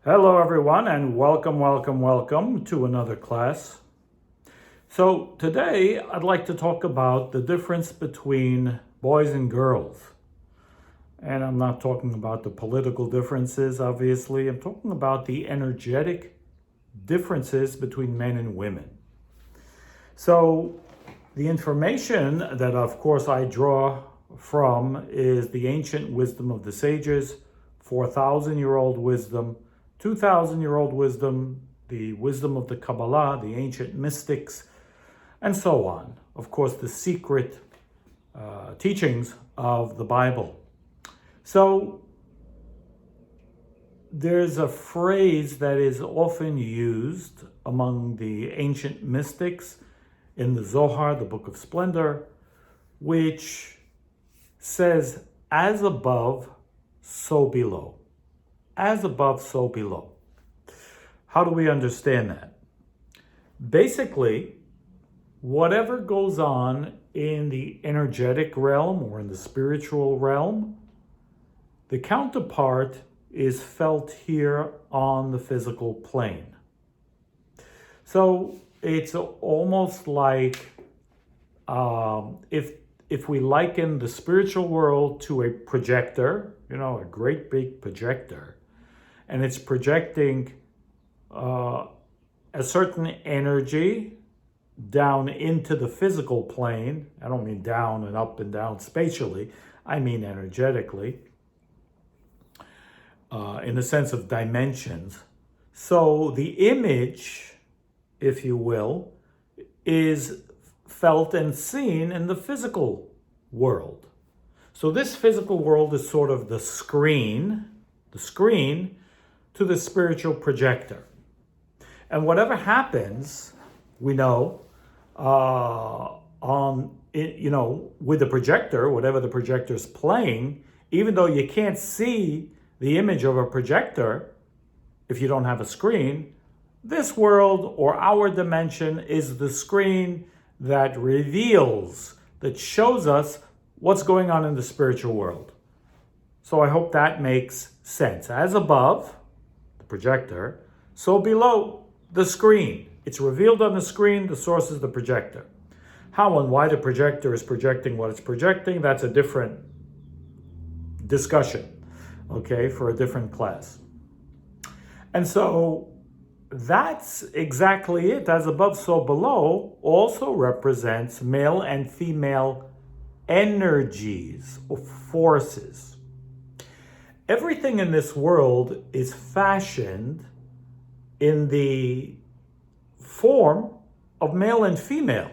Hello, everyone, and welcome to another class. So, today I'd like to talk about the difference between boys and girls. And I'm not talking about the political differences, obviously. I'm talking about the energetic differences between men and women. So, the information that, of course, I draw from is the ancient wisdom of the sages, 4,000-year-old wisdom, 2,000-year-old wisdom, the wisdom of the Kabbalah, the ancient mystics, and so on. Of course, the secret teachings of the Bible. So there's a phrase that is often used among the ancient mystics in the Zohar, the Book of Splendor, which says, as above, so below. As above, so below. How do we understand that? Basically, whatever goes on in the energetic realm or in the spiritual realm, the counterpart is felt here on the physical plane. So it's almost like if we liken the spiritual world to a projector, a great big projector, and it's projecting a certain energy down into the physical plane. I don't mean down and up and down spatially, I mean energetically, in the sense of dimensions. So the image, if you will, is felt and seen in the physical world. So this physical world is sort of the screen to the spiritual projector. And whatever happens, we know, with the projector, whatever the projector is playing, even though you can't see the image of a projector if you don't have a screen, this world or our dimension is the screen that reveals, that shows us what's going on in the spiritual world. So I hope that makes sense. As above, the projector, so below, the screen. It's revealed on the screen, the source is the projector. How and why the projector is projecting what it's projecting, that's a different discussion, okay, for a different class. And so that's exactly it. As above, so below also represents male and female energies or forces. Everything in this world is fashioned in the form of male and female.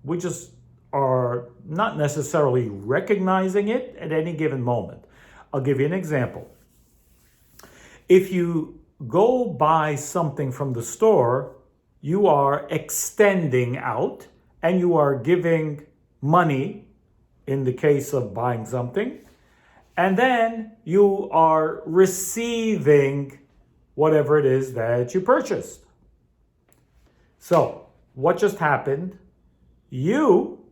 We just are not necessarily recognizing it at any given moment. I'll give you an example. If you go buy something from the store, you are extending out and you are giving money in the case of buying something, and then you are receiving whatever it is that you purchased. So, what just happened? You,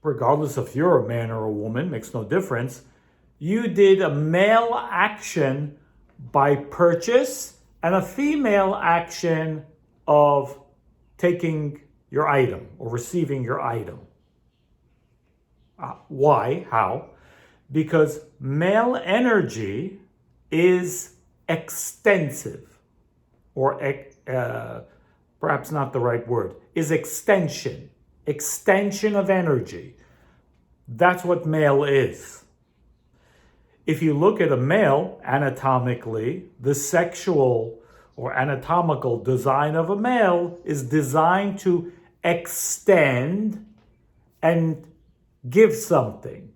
regardless if you're a man or a woman, makes no difference, you did a male action by purchase and a female action of taking your item or receiving your item. Why? How? Because male energy is extensive, or perhaps not the right word, is extension of energy. That's what male is. If you look at a male anatomically, the sexual or anatomical design of a male is designed to extend and give something.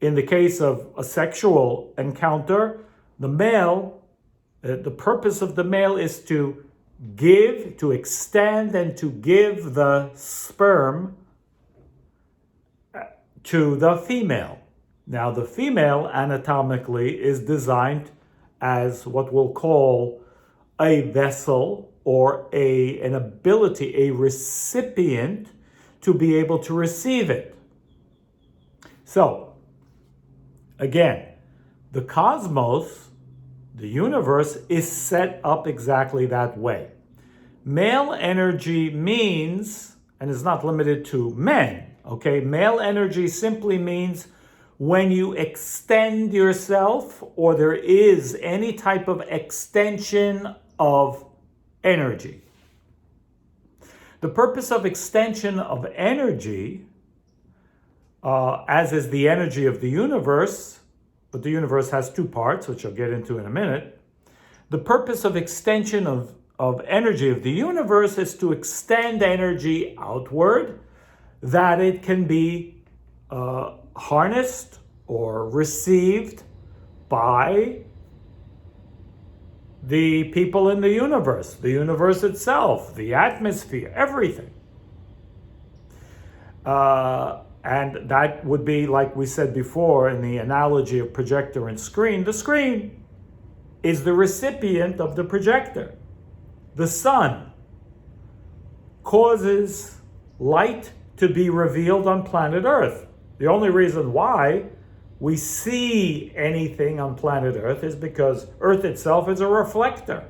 In the case of a sexual encounter, the purpose of the male is to give, to extend, and to give the sperm to the female. Now, the female anatomically is designed as what we'll call a vessel or an ability, a recipient to be able to receive it. So, again, The cosmos, the universe, is set up exactly that way. Male energy means, and is not limited to men, okay? Male energy simply means when you extend yourself or there is any type of extension of energy. The purpose of extension of energy, as is the energy of the universe, but the universe has two parts, which I'll get into in a minute. The purpose of extension of energy of the universe is to extend energy outward, that it can be harnessed or received by the people in the universe itself, the atmosphere, everything. And that would be, like we said before in the analogy of projector and screen, the screen is the recipient of the projector. The sun causes light to be revealed on planet Earth. The only reason why we see anything on planet Earth is because Earth itself is a reflector.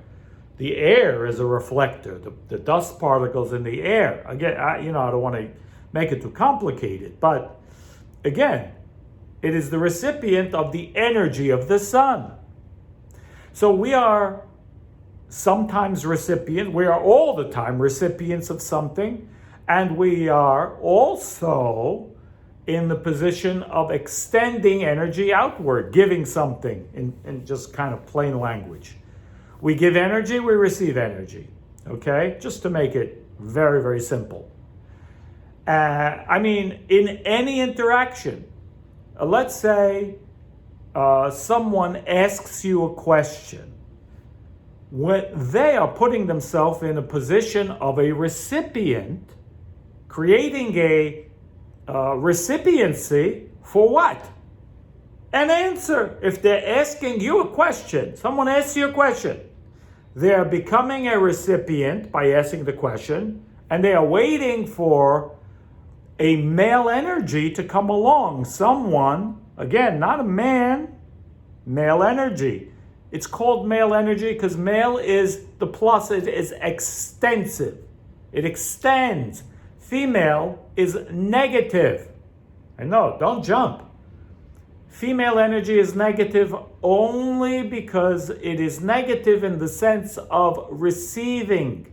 The air is a reflector. The dust particles in the air. Again, I don't want to make it too complicated, but again, it is the recipient of the energy of the sun. So we are sometimes we are all the time recipients of something, and we are also in the position of extending energy outward, giving something in just kind of plain language. We give energy, we receive energy, okay? Just to make it very, very simple. In any interaction, let's say someone asks you a question. When they are putting themselves in a position of a recipient, creating a recipiency for what? An answer. If they're asking you a question, someone asks you a question, they're becoming a recipient by asking the question, and they are waiting for a male energy to come along. Someone, again, not a man, male energy. It's called male energy because male is the plus, it is extensive. It extends. Female is negative. I know, don't jump. Female energy is negative only because it is negative in the sense of receiving.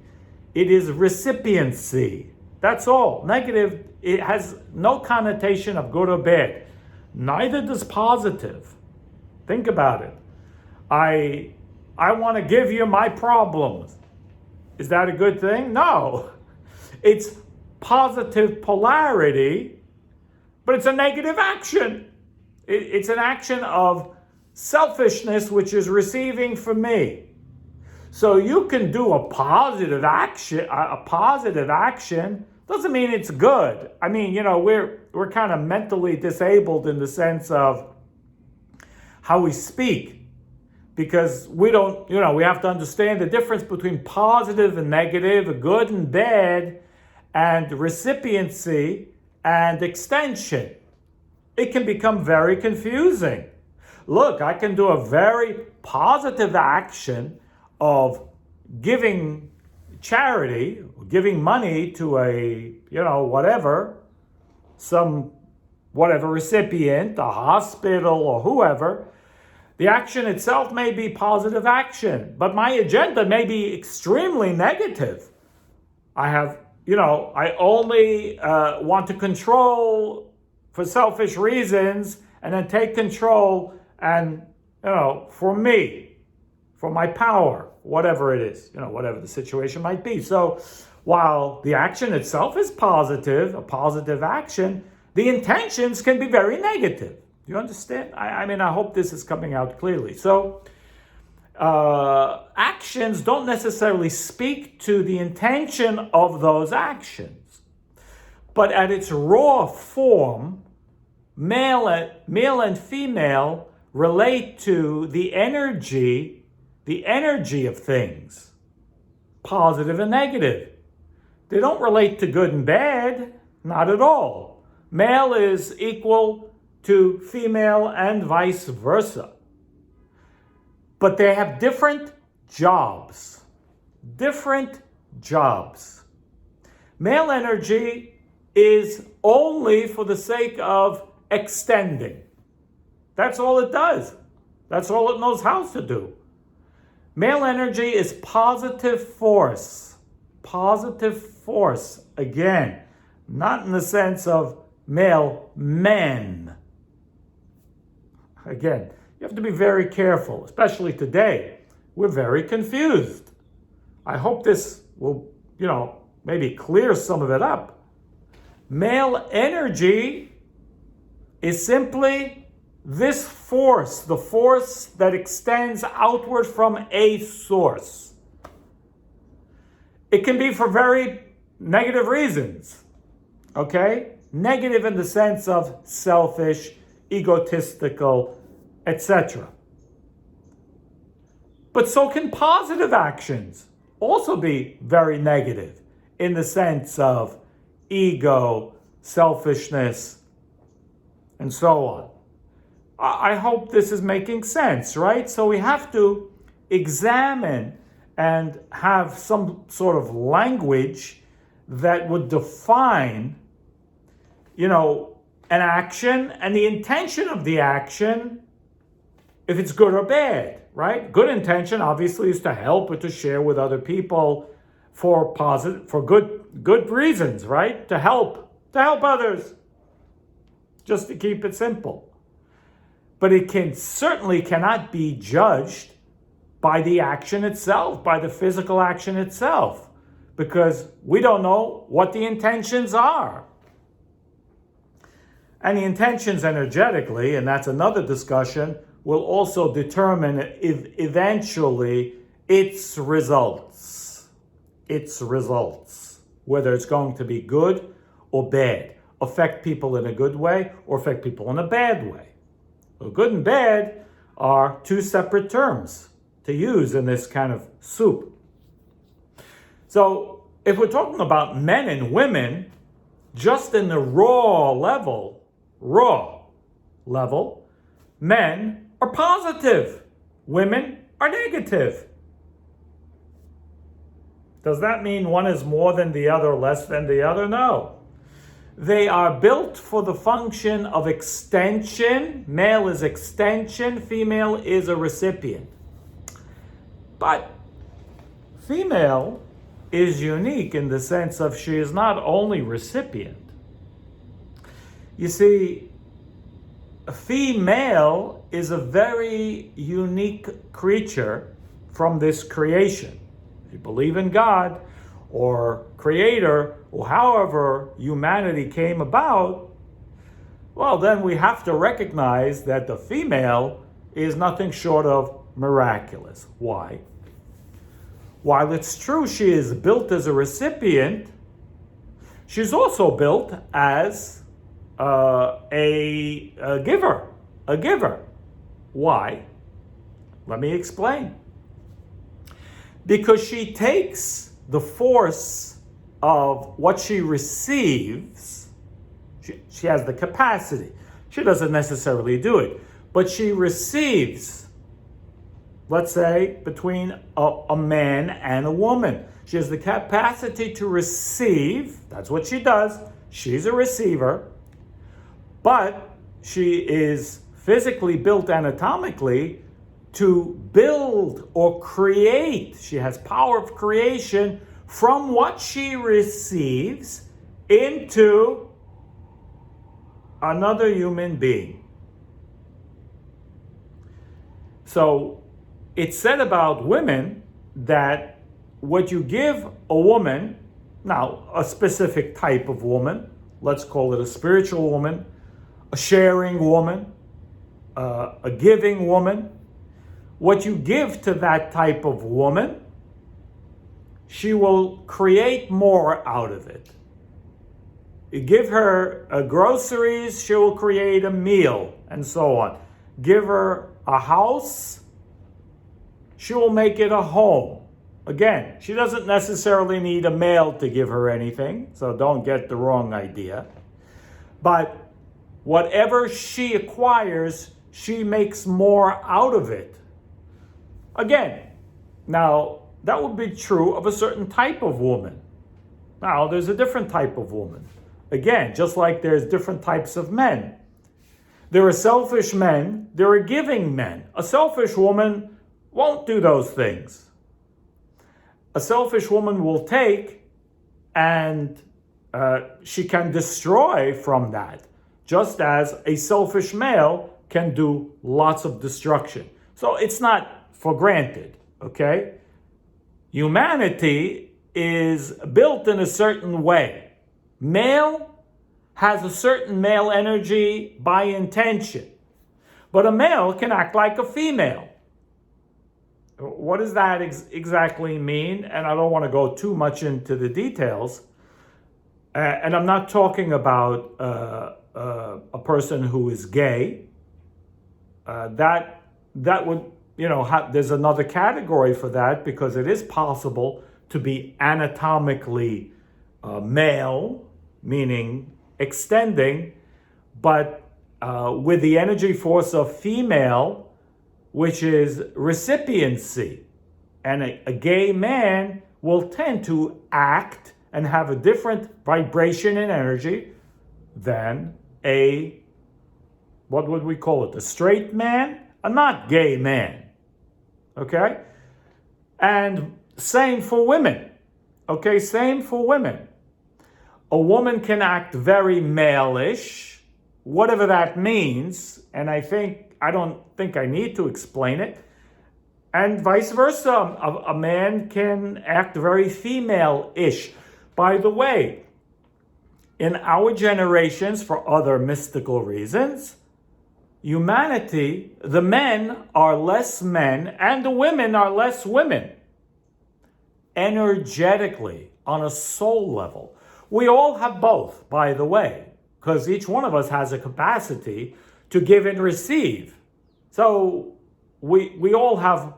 It is recipiency. That's all. Negative, it has no connotation of good or bad. Neither does positive. Think about it. I want to give you my problems. Is that a good thing? No. It's positive polarity, but it's a negative action. It's an action of selfishness, which is receiving from me. So you can do a positive action. A positive action doesn't mean it's good. We're kind of mentally disabled in the sense of how we speak, because we have to understand the difference between positive and negative, good and bad, and recipiency and extension. It can become very confusing. Look, I can do a very positive action of giving charity, giving money to some recipient, a hospital or whoever. The action itself may be positive action, but my agenda may be extremely negative. I only want to control for selfish reasons and then take control and, for me, for my power, whatever it is, whatever the situation might be. So while the action itself is positive, a positive action, the intentions can be very negative. Do you understand? I hope this is coming out clearly. So actions don't necessarily speak to the intention of those actions, but at its raw form, male and female relate to the energy of things, positive and negative. They don't relate to good and bad, not at all. Male is equal to female and vice versa. but they have different jobs. Different jobs. Male energy is only for the sake of extending. That's all it does. That's all it knows how to do. Male energy is positive force. Positive force. Again, not in the sense of male men. Again, you have to be very careful, especially today. We're very confused. I hope this will, maybe clear some of it up. Male energy is simply this force, the force that extends outward from a source. It can be for very negative reasons, okay? Negative in the sense of selfish, egotistical, etc. But so can positive actions also be very negative in the sense of ego, selfishness, and so on. I hope this is making sense, right? So we have to examine and have some sort of language that would define, an action and the intention of the action, if it's good or bad, right? Good intention obviously is to help or to share with other people for good reasons, right? To help others, just to keep it simple. But it certainly cannot be judged by the action itself, by the physical action itself, because we don't know what the intentions are. And the intentions energetically, and that's another discussion, will also determine eventually its results. Its results, whether it's going to be good or bad, affect people in a good way or affect people in a bad way. Well, good and bad are two separate terms to use in this kind of soup. So if we're talking about men and women, just in the raw level, men are positive, women are negative. Does that mean one is more than the other, less than the other? No. They are built for the function of extension. Male is extension, female is a recipient. But female is unique in the sense of she is not only recipient. You see, a female is a very unique creature from this creation. If you believe in God or Creator, or however humanity came about, well, then we have to recognize that the female is nothing short of miraculous. Why? While it's true she is built as a recipient, she's also built as a giver. Why? Let me explain. Because she takes the force of what she receives. She has the capacity. She doesn't necessarily do it, but she receives, let's say, between a man and a woman. She has the capacity to receive. That's what she does. She's a receiver, but she is physically built anatomically to build or create. She has power of creation from what she receives into another human being. So it's said about women that what you give a woman, now a specific type of woman, let's call it a spiritual woman, a sharing woman, a giving woman, what you give to that type of woman, she will create more out of it. You give her groceries, she will create a meal, and so on. Give her a house, she will make it a home. Again, she doesn't necessarily need a male to give her anything, so don't get the wrong idea. But whatever she acquires, she makes more out of it. Again, now that would be true of a certain type of woman. Now there's a different type of woman. Again, just like there's different types of men. There are selfish men, there are giving men. A selfish woman won't do those things. A selfish woman will take and she can destroy from that, just as a selfish male can do lots of destruction. So it's not for granted, okay? Humanity is built in a certain way. Male has a certain male energy by intention, but a male can act like a female. What does that exactly mean? And I don't want to go too much into the details. And I'm not talking about a person who is gay. That would, there's another category for that, because it is possible to be anatomically male, meaning extending, but with the energy force of female, which is recipiency. And a gay man will tend to act and have a different vibration and energy than what would we call it? A straight man? A not gay man. Okay? And same for women. Okay, same for women. A woman can act very male-ish, whatever that means, and I don't think I need to explain it. And vice versa, a man can act very female-ish. By the way, in our generations, for other mystical reasons, humanity, the men are less men and the women are less women. Energetically, on a soul level. We all have both, by the way, because each one of us has a capacity to give and receive. So we all have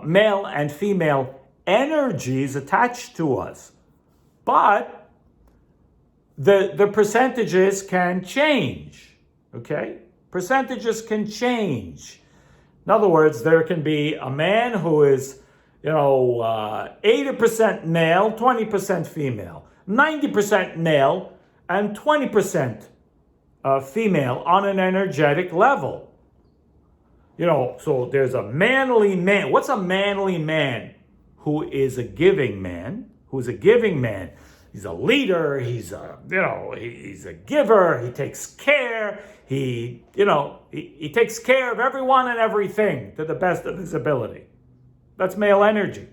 male and female energies attached to us. But the percentages can change, okay? Percentages can change. In other words, there can be a man who is 80% male, 20% female, 90% male, and 20% female on an energetic level. So there's a manly man. What's a manly man? Who is a giving man? Who's a giving man? He's a leader. He's a giver. He takes care. He takes care of everyone and everything to the best of his ability. That's male energy.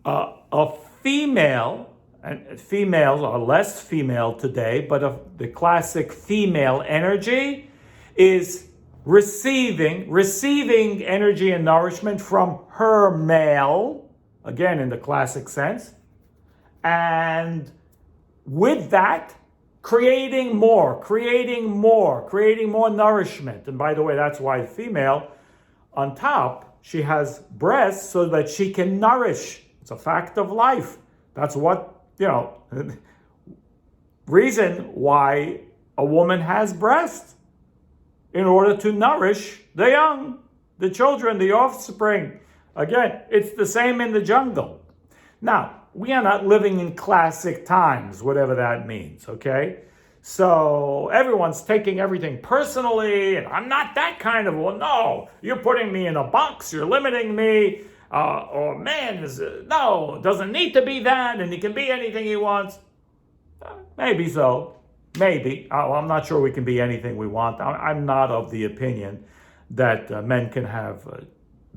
A female, and females are less female today, but the classic female energy is receiving energy and nourishment from her male, again in the classic sense, and with that, creating more nourishment. And by the way, that's why female, on top, she has breasts so that she can nourish. It's a fact of life. That's what, reason why a woman has breasts, in order to nourish the young, the children, the offspring. Again, it's the same in the jungle. Now, we are not living in classic times, whatever that means, okay? So everyone's taking everything personally, and I'm not that kind of one. No, you're putting me in a box, you're limiting me. Or man, no, it doesn't need to be that, and he can be anything he wants. Maybe so. Maybe. I'm not sure we can be anything we want. I'm not of the opinion that men can have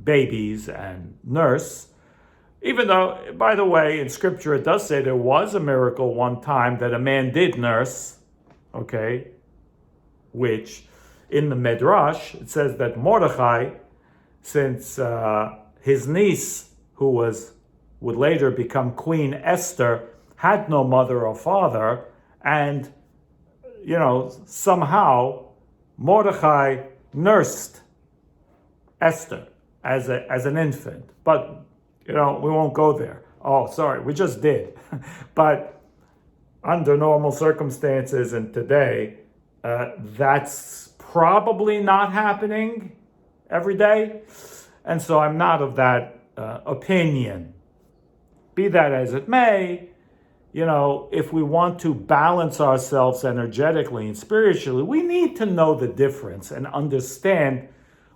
babies and nurse. Even though, by the way, in scripture it does say there was a miracle one time that a man did nurse, okay? Which, in the Midrash, it says that Mordechai, since his niece, who would later become Queen Esther, had no mother or father, and somehow Mordechai nursed Esther as an infant. But, we won't go there. Oh, sorry, we just did. But under normal circumstances and today, that's probably not happening every day. And so I'm not of that opinion. Be that as it may, if we want to balance ourselves energetically and spiritually, we need to know the difference and understand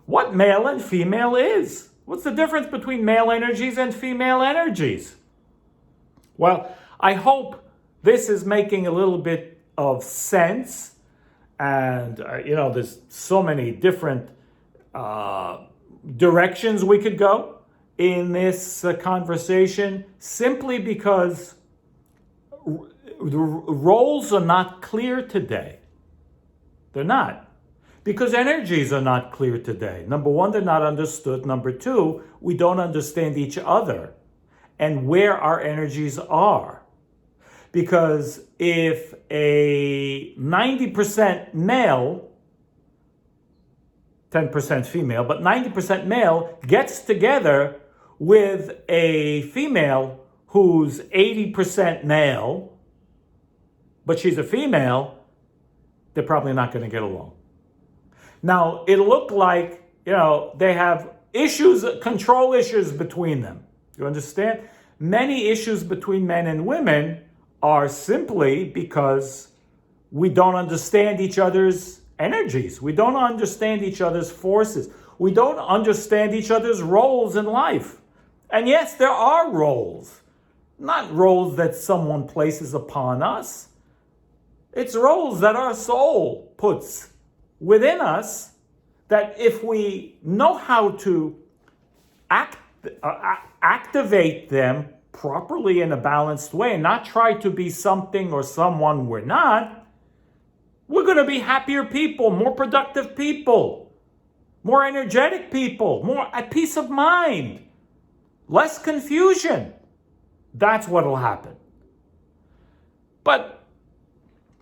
what male and female is. What's the difference between male energies and female energies? Well, I hope this is making a little bit of sense. And, there's so many different directions we could go in this conversation, simply because the roles are not clear today. They're not. Because energies are not clear today. Number one, they're not understood. Number two, we don't understand each other and where our energies are. Because if a 90% male, 10% female, but 90% male gets together with a female who's 80% male, but she's a female, they're probably not going to get along. Now, it'll look like, they have issues, control issues between them. You understand? Many issues between men and women are simply because we don't understand each other's energies. We don't understand each other's forces. We don't understand each other's roles in life. And yes, there are roles. Not roles that someone places upon us. It's roles that our soul puts within us, that if we know how to activate them properly in a balanced way and not try to be something or someone we're not, we're going to be happier people, more productive people, more energetic people, more at peace of mind, less confusion. That's what will happen. But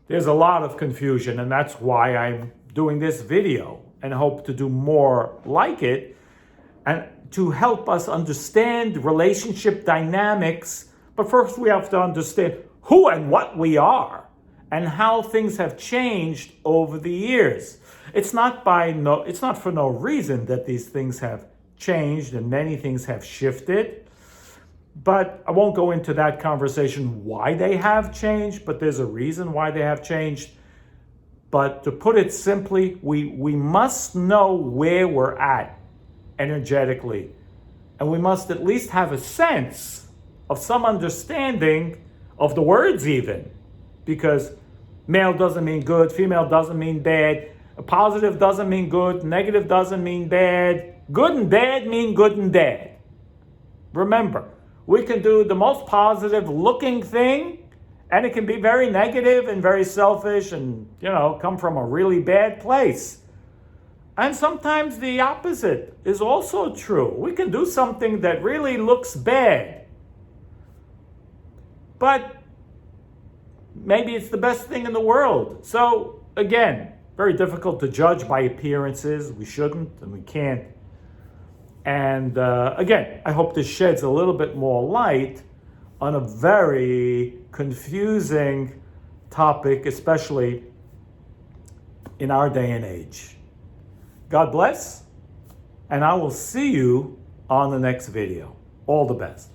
there's a lot of confusion, and that's why I'm doing this video and hope to do more like it, and to help us understand relationship dynamics. But first we have to understand who and what we are and how things have changed over the years. It's not for no reason that these things have changed and many things have shifted. But I won't go into that conversation why they have changed, but there's a reason why they have changed. But to put it simply, we must know where we're at energetically. And we must at least have a sense of some understanding of the words even. Because male doesn't mean good, female doesn't mean bad, positive doesn't mean good, negative doesn't mean bad, good and bad mean good and bad. Remember, we can do the most positive looking thing, and it can be very negative and very selfish and, come from a really bad place. And sometimes the opposite is also true. We can do something that really looks bad, but maybe it's the best thing in the world. So again, very difficult to judge by appearances. We shouldn't and we can't. And again, I hope this sheds a little bit more light on a very confusing topic, especially in our day and age. God bless, and I will see you on the next video. All the best.